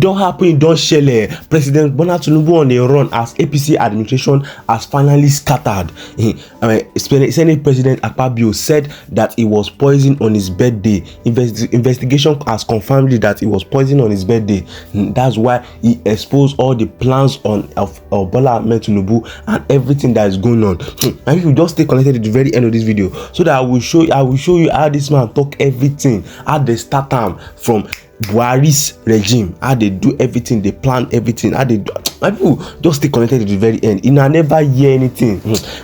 don't happen, it don't shell. President Bola Tinubu on the run as APC administration has finally scattered. Senate President Akpabio said that it was poison on his birthday. Investigation has confirmed that it was poison on his birthday. That's why he exposed all the plans of Bola Tinubu and everything that is going on. And if you just stay connected to the very end of this video, so that I will show you how this man talk everything, how they start time from Buhari's regime, how they do everything, they plan everything, how they do. My people, just stay connected to the very end. You now never hear anything.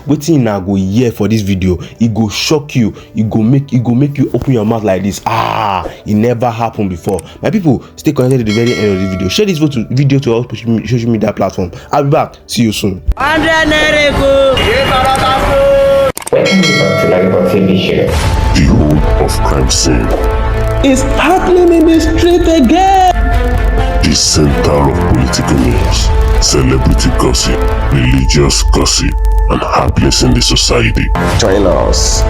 Waiting now go hear for this video. It go shock you. It go make you open your mouth like this. It never happened before. My people, stay connected to the very end of the video. Share this video to all social media platform. I'll be back. See you soon. Welcome to Lagos TV show. The home of crime scene. It's happening in the street again. The center of political news, celebrity gossip, religious gossip, and happiness in the society. Join us,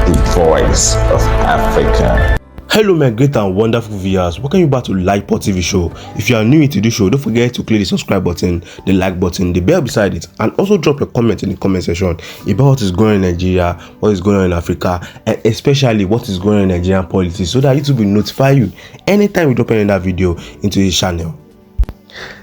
the voice of Africa. Hello my great and wonderful viewers, welcome you back to Lightport TV show. If you are new to this show, don't forget to click the subscribe button, the like button, the bell beside it, and also drop your comment in the comment section about what is going on in Nigeria, what is going on in Africa, and especially what is going on in Nigerian politics, so that YouTube will notify you anytime we drop another video into this channel.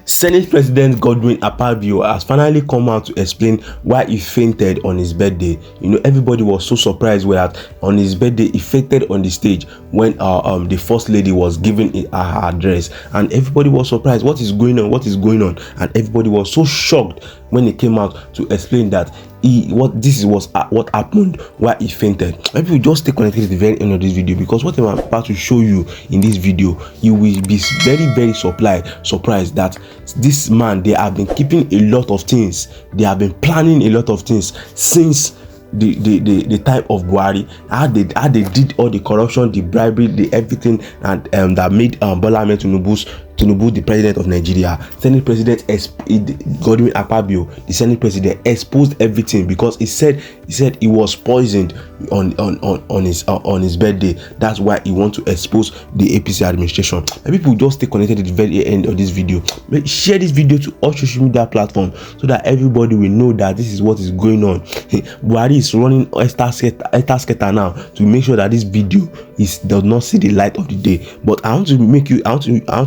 Senate President Godwin Akpabio has finally come out to explain why he fainted on his birthday. You know, everybody was so surprised that on his birthday he fainted on the stage when the first lady was giving her address, and everybody was surprised. What is going on? What is going on? And everybody was so shocked when he came out to explain that what happened, why he fainted. Maybe just stay connected to the very end of this video, because what I'm about to show you in this video, you will be very surprised that this man, they have been keeping a lot of things, they have been planning a lot of things since the time of Buhari, how they did all the corruption, the bribery, the everything, and that made Bola Tinubu the president of Nigeria. Senate President Godwin Akpabio, the Senate President, exposed everything because he said he was poisoned on his birthday. That's why he want to expose the APC administration. And people just stay connected to the very end of this video. Share this video to all social media platforms so that everybody will know that this is what is going on. Buhari is running Estasketa now to make sure that this video does not see the light of the day. But I want to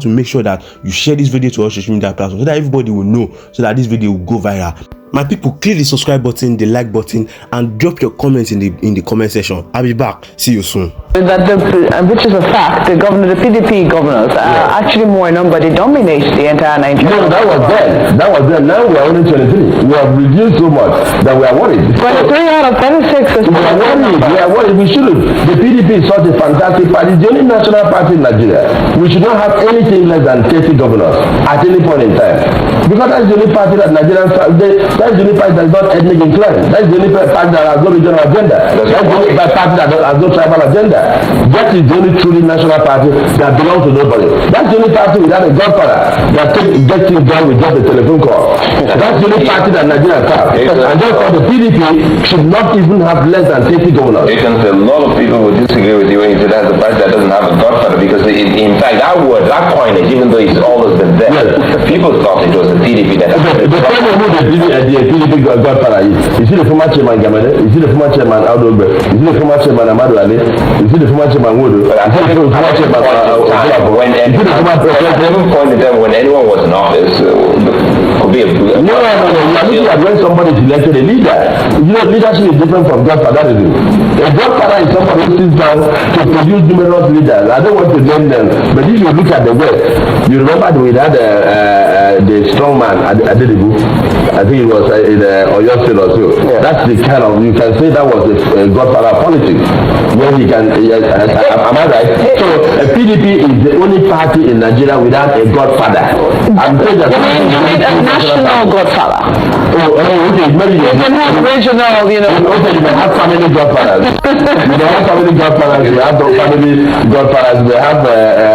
make sure that you share this video to all social media platforms so that everybody will know, so that this video will go viral. My people, click the subscribe button, the like button, and drop your comments in the comment section. I'll be back. See you soon. Which is a fact, the PDP governors are actually more in number. They dominate the entire Nigeria. No, that was then. Now we are only 23. We have reduced so much that we are worried. 23 out of 36 is we are worried. We shouldn't. The PDP is such a fantastic party. It's the only national party in Nigeria. We should not have anything less than 30 governors at any point in time. Because that's the only party that Nigerians that's the only party that is not ethnic inclined. That's the only party that has no regional agenda. That's the only party that has no tribal agenda. That is the only truly national party that belongs to nobody. That's the only party without a godfather that gets things done with just a telephone call. That's the only party that Nigerians have. And therefore the PDP should not even have less than 30 governors. A lot of people would disagree with you when you say that's a party that doesn't have a godfather, because in fact that coinage, even though it's always been there, people thought it was the PDP that the problem with the PDP godfather is he the former chairman Gamede? Is he the former chairman Audogbe? Is he the former chairman Amadu Ali? Is he the former chairman Wodo? Is he the former chairman when anyone was in office, could be a No. You are when somebody is elected a leader. You know, leadership is different from godfatherism. A godfather is somebody who sits down to produce numerous leaders. I don't want to name them, but if you look at the West, you remember we had the strong man Adedibu. I think it was in Oyo State or so. Yeah. That's the kind of, you can say that was a godfather politics, where he can, am I right? So PDP is the only party in Nigeria without a godfather. I'm saying that a national godfather. Okay, maybe you can have regional, you know. Okay, you can have family godfathers. You can have family godfathers, you have family godfathers, we have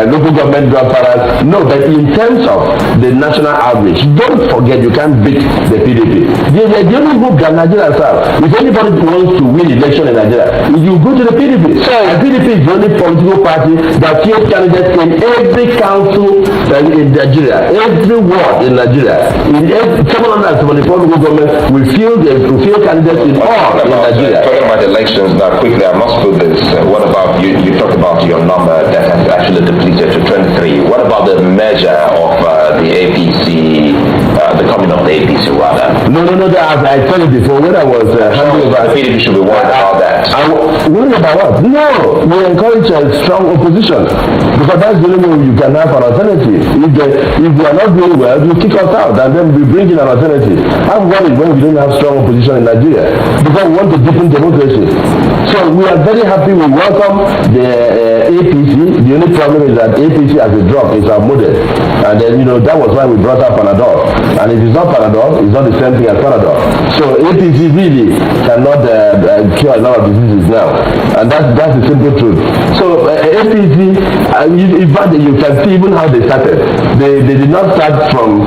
local government godfathers. No, but in terms of the national average, don't forget you can't beat the PDP. PDP. The only group that Nigerians have. If anybody wants to win election in Nigeria, you go to the PDP. And PDP is the only political party that fields candidates in every council in Nigeria, every ward in Nigeria. In 774 local governments, we field candidates in all in Nigeria. Talking about elections now, quickly, I must put this. What about you talked about your number that has actually depleted to 23. What about the measure of the APC, the coming of the APC rather? No, I said it before when I was handing over. The PDP should be worried about that. Worried about what? No, we encourage a strong opposition because that's the only way you can have an alternative. If we are not doing well, you kick us out and then we bring in an alternative. I'm worried when we don't have strong opposition in Nigeria because we want to deepen democracy. So we are very happy. We welcome the APC. The only problem is that APC as a drug is outmoded, and then that was why we brought up Panadol. And if it's not Panadol, it's not the same thing as Panadol. So APC really cannot cure a lot of diseases now, and that's the simple truth. So APC, in fact, you can see even how they started. They did not start from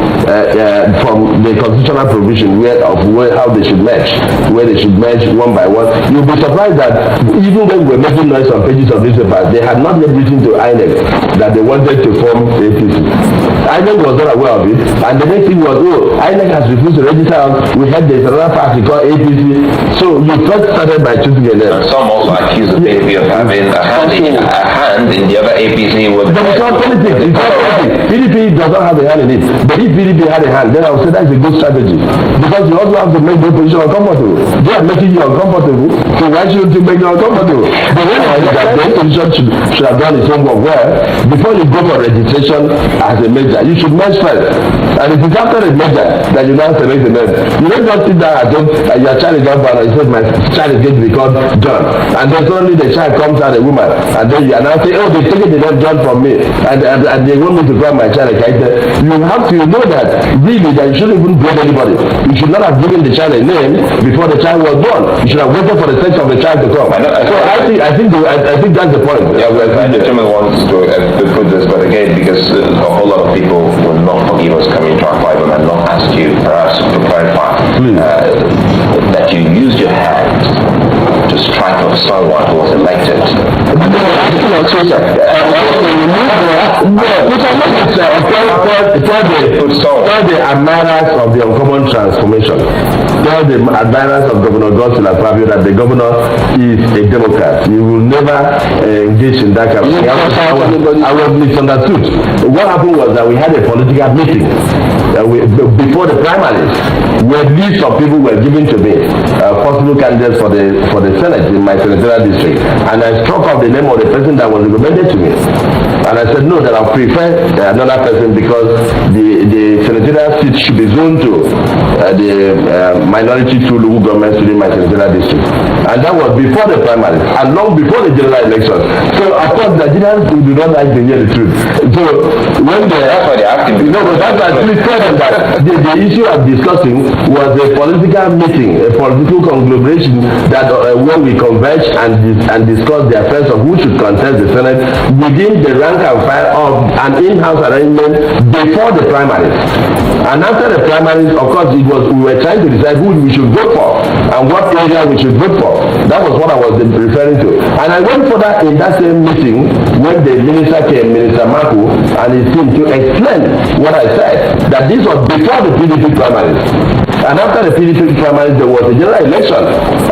the constitutional provision how they should merge, where they should merge one by one. You'll be surprised that even when we were making noise on pages of newspapers, they had not yet written to INEC that they wanted to form APC. INEC was not aware of it, and the next thing was, INEC has refused to register us. We had this another party called APC. So you first started by choosing a name. Some also accuse the PDP of having a hand in the other APC. But it's not politics. It's not politics. PDP does not have a hand in it. But if PDP had a hand, then I would say that's a good strategy. Because you also have to make the opposition uncomfortable. They are making you uncomfortable, so why shouldn't you make you uncomfortable? The way the opposition should have done its homework well, before you go for registration as a major, you should merge first. And if it's after a major that you now select the name, you don't just sit down at home and your child is not born, and you say my child is going to be called John. And then suddenly the child comes out a woman, and then you are now saying, oh, they're taking the name John from me, and they want me to call my child a character. You have to know that really that you shouldn't even blame anybody. You should not have given the child a name before the child was born. You should have waited for the sex of the child to come. I think that's the point. Yeah, well, the gentleman wants to put this, but again, because a whole lot of people will not forgive us coming to our Bible and not ask you perhaps to clarify that you used your hands to strike off someone who was elected. Tell the admirers of the uncommon transformation. Tell the admirers of Governor Godswill Akpabio that the governor is a Democrat. You will never engage in that kind of thing. I was misunderstood. What happened was that we had a political meeting before the primaries, where lists of people were given to me, possible candidates for the Senate in my senatorial district, and I struck off the name of the person that was recommended to me. And I said no, that I prefer another person because the senatorial seat should be zoned to the minority two local governments within my senatorial district. And that was before the primaries and long before the general election. So of course Nigerians do not like to hear the truth. So when that's why they asked him. No, but that's why I actually told them that the issue I'm discussing was a political meeting, a political conglomeration that where we converge and discuss the affairs of who should contest the Senate within the rank and file of an in-house arrangement before the primaries. And after the primaries, of course, we were trying to decide who we should vote for and what area we should vote for. That was what I was referring to. And I went for that in that same meeting when the minister came, Minister Maku, and his team to explain what I said, that this was before the PDP primaries. And after the PDP primaries, there was a general election.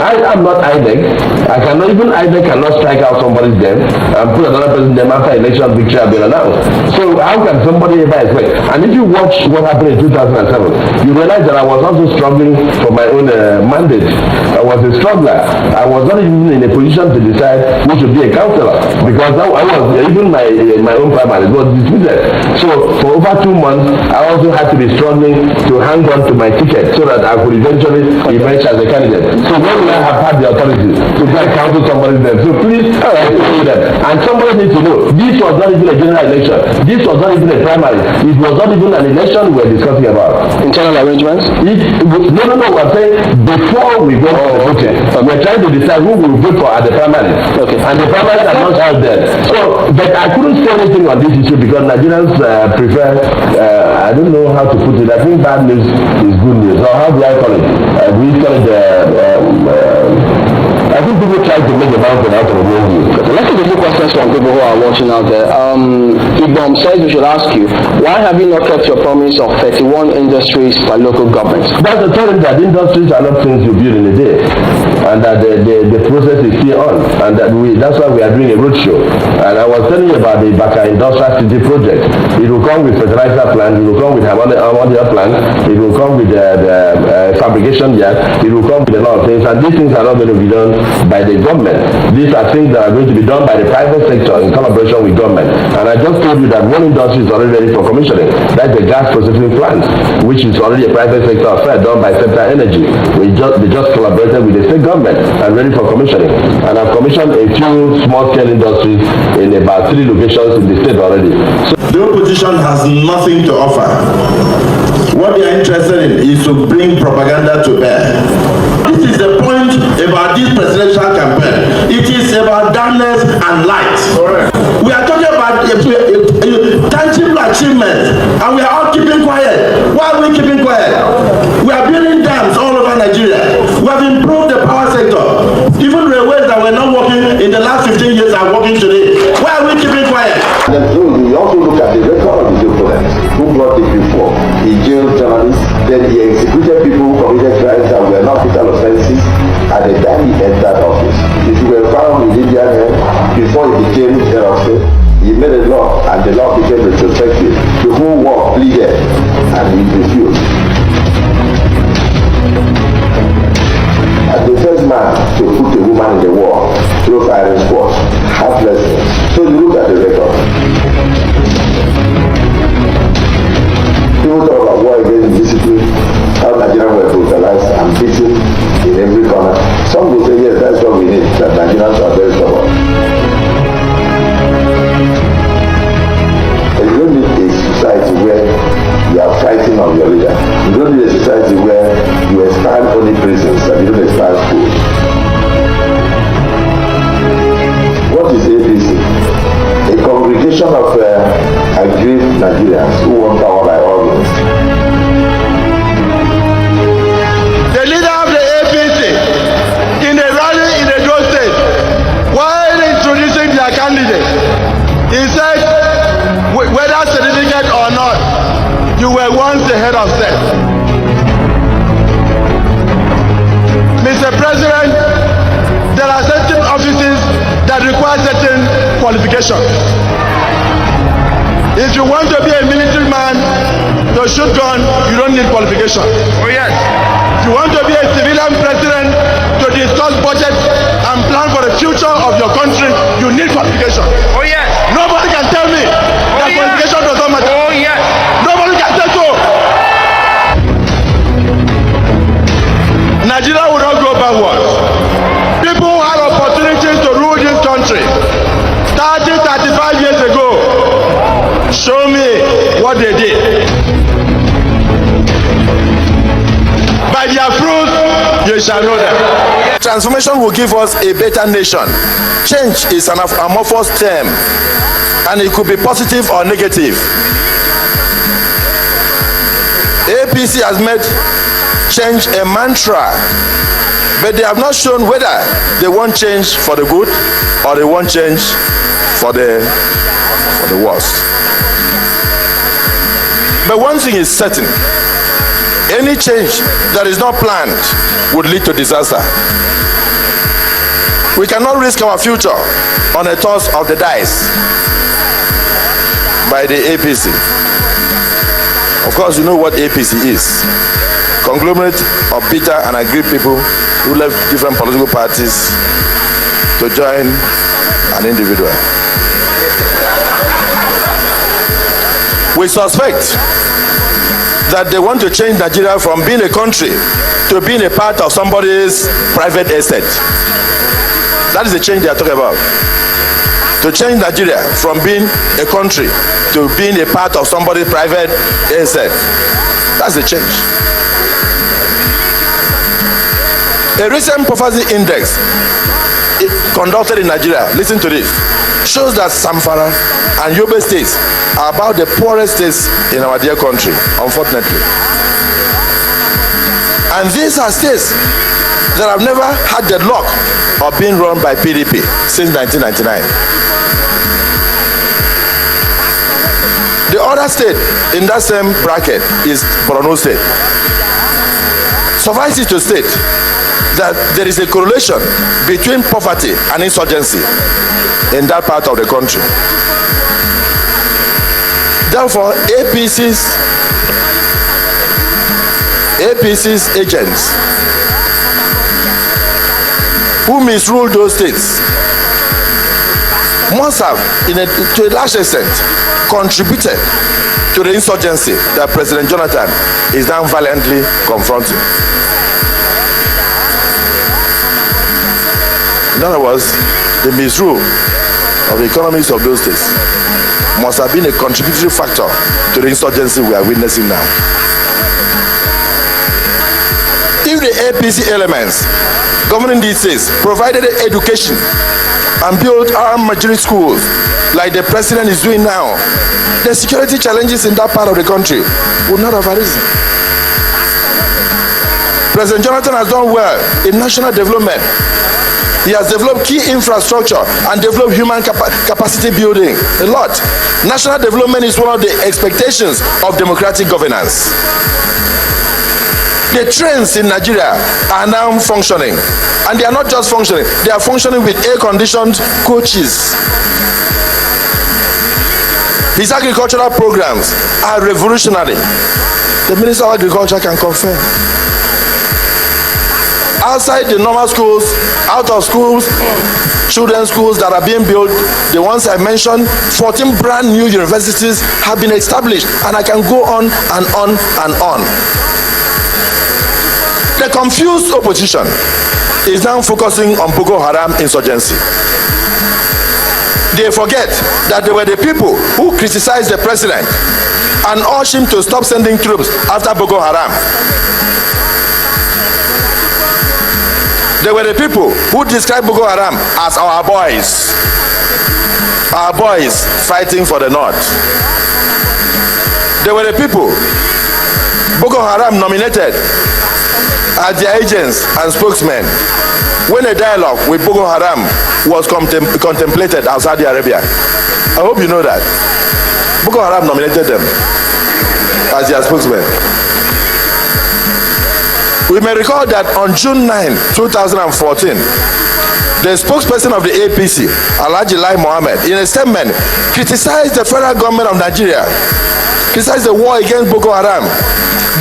I am not INEC. INEC cannot strike out somebody's name and put another person's name after election victory has been announced. So how can somebody ever expect? And if you watch what happened in 2007, you realize that I was also struggling for my own mandate. I was a struggler. I was not even in a position to decide who should be a councillor because I was even my own primary was dismissed. So for over 2 months, I also had to be struggling to hang on to my ticket so that I could eventually emerge as a candidate. So when will I have had the authority to go and counsel somebody's name? So please tell them. And somebody needs to know this was not even a general election. This was not even a primary. It was not even an election we were discussing about. Internal arrangements? No. We're saying before we go to the voting, we're trying to decide who we will vote for at the primaries. Okay. And the primaries are not held there. So, but I couldn't say anything on this issue because Nigerians prefer, I don't know how to put it. I think bad news is good news. or how do I call it? We call it I think people try to make a mountain out of a molehill. Let's take a few questions from people who are watching out there. Ibom says we should ask you, why have you not kept your promise of 31 industries by local governments? That's the telling that industries are not things you build in a day, and that the process is still on, and that's why we are doing a roadshow. And I was telling you about the Baka Industrial City project. It will come with fertilizer plant, it will come with ammonia plant, it will come with the fabrication yard, it will come with a lot of things, and these things are not going to be done by the government. These are things that are going to be done by the private sector in collaboration with government. And I just told you that one industry is already ready for commissioning. That's the gas processing plant, which is already a private sector affair done by Septa Energy. They just collaborated with the state government and ready for commissioning. And I've commissioned a few small-scale industries in about 3 locations in the state already. So the opposition has nothing to offer. What they are interested in is to bring propaganda to bear. This is the point about this presidential campaign. It is about darkness and light. Correct. We are talking about tangible achievements, and we are all keeping quiet. Why are we keeping quiet? We are building dams all over Nigeria. We have improved the power sector. Even railways that were not working in the last 15 years are working today. Why are we keeping quiet? And then we also look at the record of the opponents who brought it before. He jailed journalists, then he executed people who committed crimes that were not fatal offenses at the time he entered office. If you were found with Indian hair before he became head of state, he made a law and the law became retrospective. The whole world pleaded and he refused. As the first man to put a woman in the war through firing squad, hopelessness. So you look at the record. People talk about war against discipline, how Nigerians were brutalized and beaten in every corner. Some will say, yes, that's what we need, that Nigerians are very stubborn. And you don't need a society where you are fighting on your leader. You don't need a society where you expand only prisons and you don't expand schools. What is APC? A congregation of aggrieved Nigerians who want power by all means. The leader of the APC in a rally in Edo State, while introducing their candidate, he said, whether certificate or not, you were once the head of state. Mr. President, there are certain offices that require certain qualifications. If you want to be a military man to shoot gun, you don't need qualification. Oh yes. If you want to be a civilian president to discuss budget and plan for the future of your country, you need qualification. Oh yes. Nobody can tell me that qualification does not matter. Oh yes. Nobody can say so. Nigeria will not go backwards. People had opportunities to rule this country 30, 35 years ago. Show me what they did. By their fruit, you shall know them. Transformation will give us a better nation. Change is an amorphous term, and it could be positive or negative. APC has made change a mantra, but they have not shown whether they want change for the good or they want change for the worst. But one thing is certain: any change that is not planned would lead to disaster. We cannot risk our future on a toss of the dice by the APC. Of course, you know what APC is. Conglomerate of bitter and aggrieved people who left different political parties to join an individual. We suspect that they want to change Nigeria from being a country to being a part of somebody's private estate. That is the change they are talking about. To change Nigeria from being a country to being a part of somebody's private estate. That's the change. A recent poverty index conducted in Nigeria, listen to this, shows that Zamfara and Yobe states are about the poorest states in our dear country, unfortunately. And these are states that have never had the luck of being run by PDP since 1999. The other state in that same bracket is Borno State. Suffice it to state that there is a correlation between poverty and insurgency in that part of the country. Therefore, APC's agents who misrule those states must have, to a large extent, contributed to the insurgency that President Jonathan is now valiantly confronting. In other words, the misrule of the economies of those states must have been a contributory factor to the insurgency we are witnessing now. If the APC elements governing these states provided education and built armed military schools like the president is doing now, the security challenges in that part of the country would not have arisen. President Jonathan has done well in national development. He has developed key infrastructure and developed human capacity building a lot. National development is one of the expectations of democratic governance. The trains in Nigeria are now functioning, and they are not just functioning, they are functioning with air-conditioned coaches. His agricultural programs are revolutionary. The Minister of Agriculture can confirm. Outside the normal schools, out of schools, children's schools that are being built, the ones I mentioned, 14 brand new universities have been established, and I can go on and on and on. The confused opposition is now focusing on Boko Haram insurgency. They forget that they were the people who criticized the president and urged him to stop sending troops after Boko Haram. They were the people who described Boko Haram as our boys fighting for the north. They were the people Boko Haram nominated as their agents and spokesmen when a dialogue with Boko Haram was contemplated outside Saudi Arabia. I hope you know that. Boko Haram nominated them as their spokesmen. We may recall that on June 9, 2014, the spokesperson of the APC, Alhaji Lai Mohammed, in a statement, criticized the federal government of Nigeria, criticized the war against Boko Haram,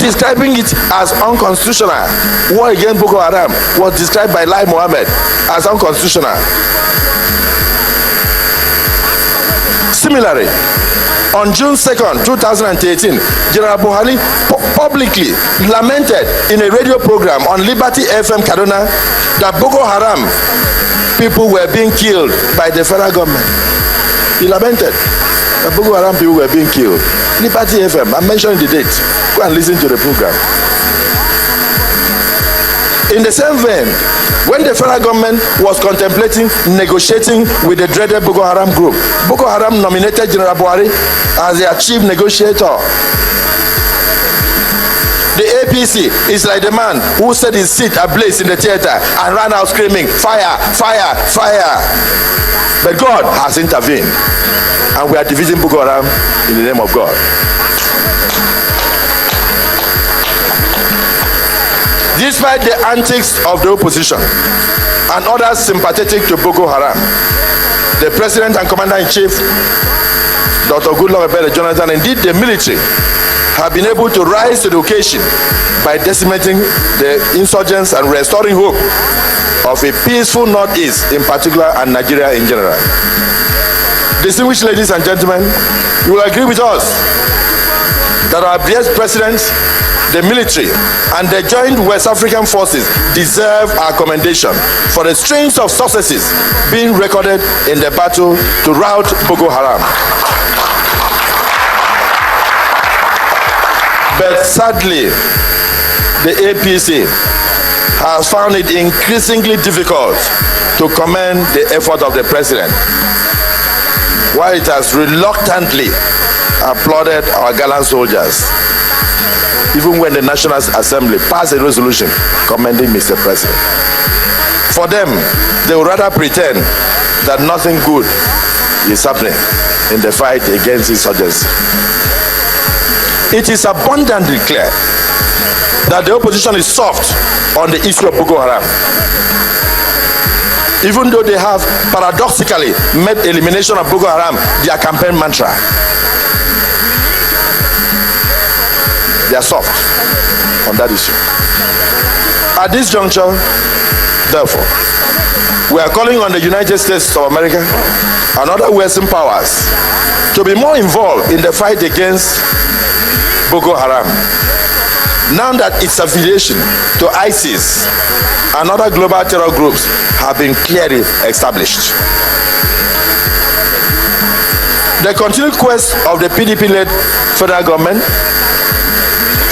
describing it as unconstitutional. War against Boko Haram was described by Lai Mohammed as unconstitutional. Similarly, on June 2nd, 2018, General Buhari publicly lamented in a radio program on Liberty FM Kaduna that Boko Haram people were being killed by the federal government. He lamented that Boko Haram people were being killed. Liberty FM, I'm mentioning the date. Go and listen to the program. In the same vein, when the federal government was contemplating negotiating with the dreaded Boko Haram group, Boko Haram nominated General Buhari as their chief negotiator. The APC is like the man who set his seat ablaze in the theater and ran out screaming, "Fire, fire, fire!" But God has intervened, and we are defeating Boko Haram in the name of God. Despite the antics of the opposition and others sympathetic to Boko Haram, the President and Commander-in-Chief, Dr. Goodluck Ebele Jonathan, indeed the military, have been able to rise to the occasion by decimating the insurgents and restoring hope of a peaceful Northeast in particular and Nigeria in general. Distinguished ladies and gentlemen, you will agree with us that our dear President, the military, and the joint West African forces deserve our commendation for the strings of successes being recorded in the battle to rout Boko Haram. But sadly, the APC has found it increasingly difficult to commend the effort of the president, while it has reluctantly applauded our gallant soldiers. even when the National Assembly passed a resolution commending Mr. President. For them, they would rather pretend that nothing good is happening in the fight against insurgency. It is abundantly clear that the opposition is soft on the issue of Boko Haram, even though they have paradoxically made elimination of Boko Haram their campaign mantra. They are soft on that issue. At this juncture, therefore, we are calling on the United States of America and other Western powers to be more involved in the fight against Boko Haram, now that its affiliation to ISIS and other global terror groups have been clearly established. The continued quest of the PDP-led federal government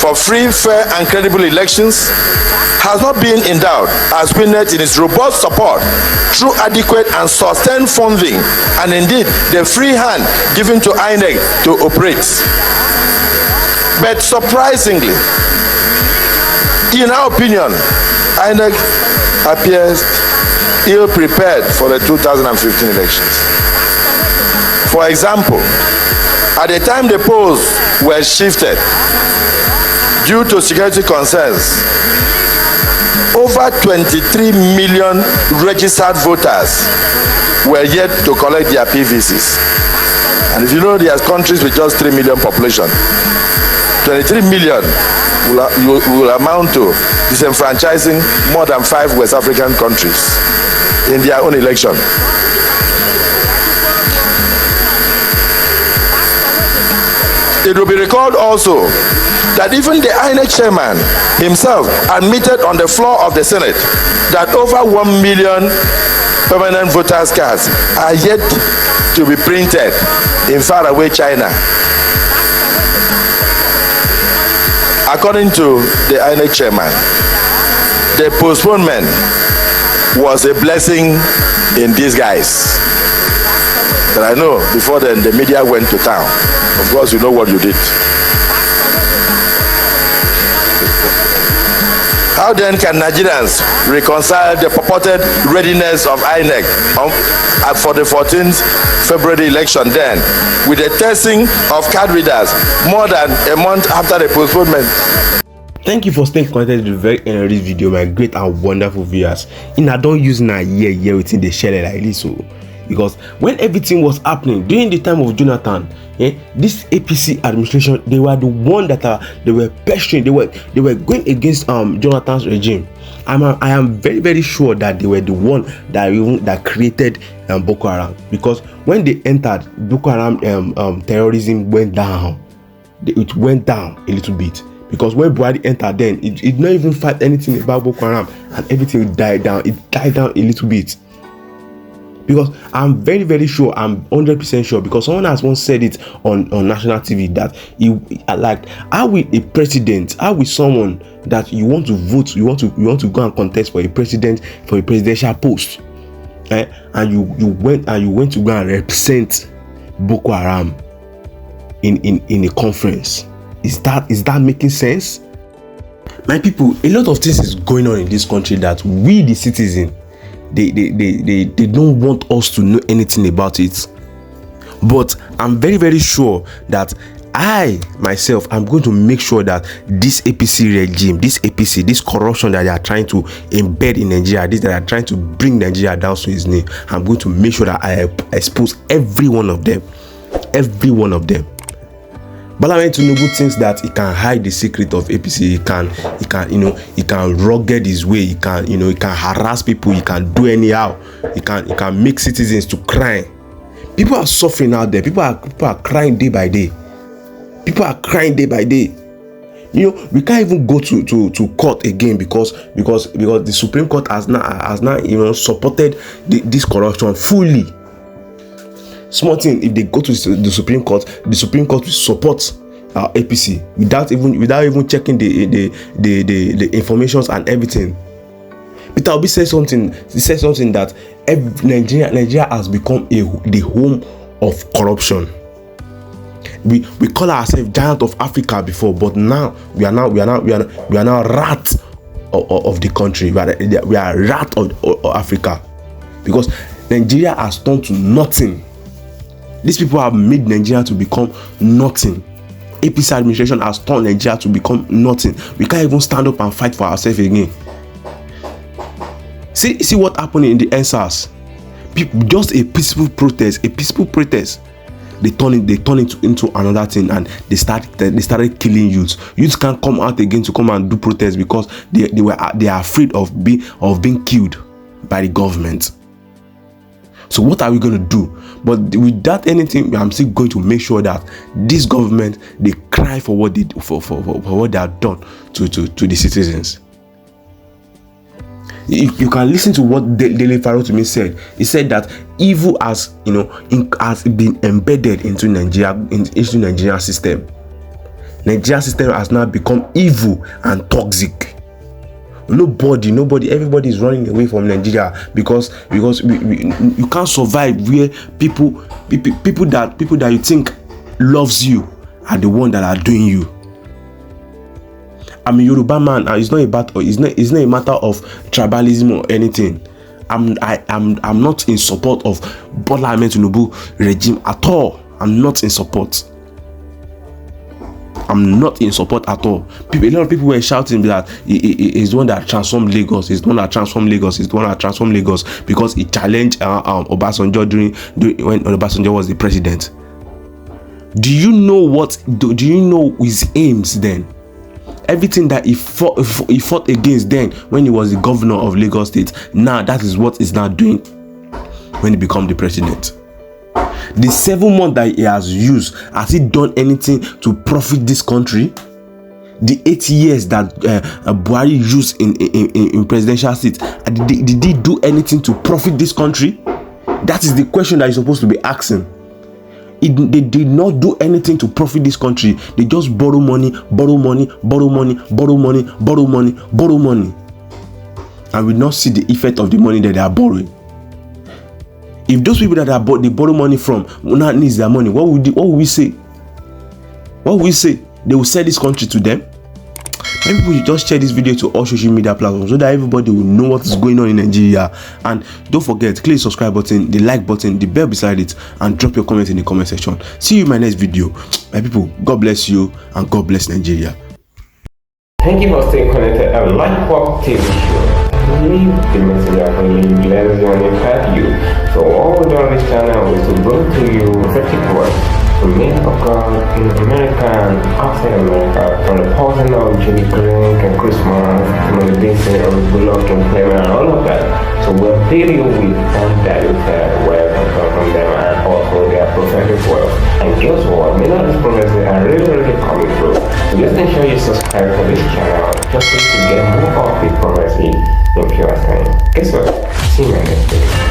for free, fair, and credible elections has not been in doubt, as witnessed in its robust support through adequate and sustained funding, and indeed the free hand given to INEC to operate. But surprisingly, in our opinion, INEC appears ill-prepared for the 2015 elections. For example, at the time the polls were shifted due to security concerns, over 23 million registered voters were yet to collect their PVCs. And if you know there are countries with just 3 million population, 23 million will amount to disenfranchising more than 5 West African countries in their own election. It will be recalled also that even the INEC chairman himself admitted on the floor of the Senate that over 1 million permanent voters' cards are yet to be printed in faraway China. According to the INEC chairman, the postponement was a blessing in disguise. But I know before then the media went to town. Of course, you know what you did. How then can Nigerians reconcile the purported readiness of INEC for the 14th February election then with the testing of card readers more than a month after the postponement? Thank you for staying connected to the very end of this video, my great and wonderful viewers. I don't use a year within the shell like this, so because when everything was happening during the time of Jonathan, this APC administration, they were the one that they were pestering, they were going against Jonathan's regime. I am very, very sure that they were the one that created Boko Haram, because when they entered, Boko Haram terrorism went down. It went down a little bit, because when Buhari entered, then it did not even fight anything about Boko Haram, and everything died down. It died down a little bit. Because I'm very, very sure, I'm 100% sure, because someone has once said it on national TV that how will a president, how will someone that you want to vote, you want to go and contest for a presidential post, and you went to go and represent Boko Haram in a conference? Is that making sense? My people, a lot of things is going on in this country that we, the citizen, they don't want us to know anything about it. But I'm very, very sure that I myself, I'm going to make sure that this APC regime, this corruption that they are trying to embed in Nigeria, that are trying to bring Nigeria down to its knee, I'm going to make sure that I expose every one of them. Bola Tinubu thinks that he can hide the secret of APC. He can rugged his way. He can harass people. He can do anyhow. He can make citizens to cry. People are suffering out there. People are crying day by day. We can't even go to court again because the Supreme Court has now supported this corruption fully. Small thing, if they go to the Supreme Court will support APC without even checking the informations and everything. Peter Obi said something. He said something that Nigeria has become the home of corruption. we call ourselves giant of Africa before, but now we are now rat of the country. We are rat of Africa, because Nigeria has turned to nothing. These people have made Nigeria to become nothing. APC administration has turned Nigeria to become nothing. We can't even stand up and fight for ourselves again. See what happened in the NSAS. Just a peaceful protest. They turn it into another thing, and they started killing youths. Youths can't come out again to come and do protests because they are afraid of being killed by the government. So what are we going to do? But without anything, I'm still going to make sure that this government, they cry for what they for what they have done to the citizens. You can listen to what Dele Faro to me said. He said that evil has been embedded into Nigerian system. Nigerian system has now become evil and toxic. Nobody, everybody is running away from Nigeria because you can't survive where people that you think loves you are the one that are doing you. I'm a Yoruba man, and it's not a matter of tribalism or anything. I'm not in support of Bola Ahmed Tinubu regime at all. I'm not in support. I'm not in support at all. A lot of people were shouting that he's the one that transformed Lagos. He's the one that transformed Lagos. He's the one that transformed Lagos because he challenged Obasanjo when Obasanjo was the president. Do you know his aims then? Everything that he fought against then when he was the governor of Lagos State, now that is what he's now doing when he become the president. The 7 months that he has used, has he done anything to profit this country? The 8 years that Buhari used in presidential seat, did he do anything to profit this country? That is the question that you're supposed to be asking. They did not do anything to profit this country. They just borrow money, and we not see the effect of the money that they are borrowing. If those people that they borrow money from now needs their money, what will we say? What will we say? They will sell this country to them? Maybe people should just share this video to all social media platforms so that everybody will know what is going on in Nigeria. And don't forget, click the subscribe button, the like button, the bell beside it, and drop your comment in the comment section. See you in my next video. My people, God bless you and God bless Nigeria. Thank you for staying connected. I like what TV show. Leave the message for you, let us impact you. So all we do on this channel is to bring to you effective words. The men of God in America and outside America, from the pausing of Judy Grink and Christmas to the dancing of Bullock and Clement and all of that. So we'll deal with undiluted words that come from them and also their prophetic words. And guess what? Many of these prophecies are really coming through. So just ensure you subscribe to this channel just to get more of the prophecy in pure time. Guess what? See you in the next video.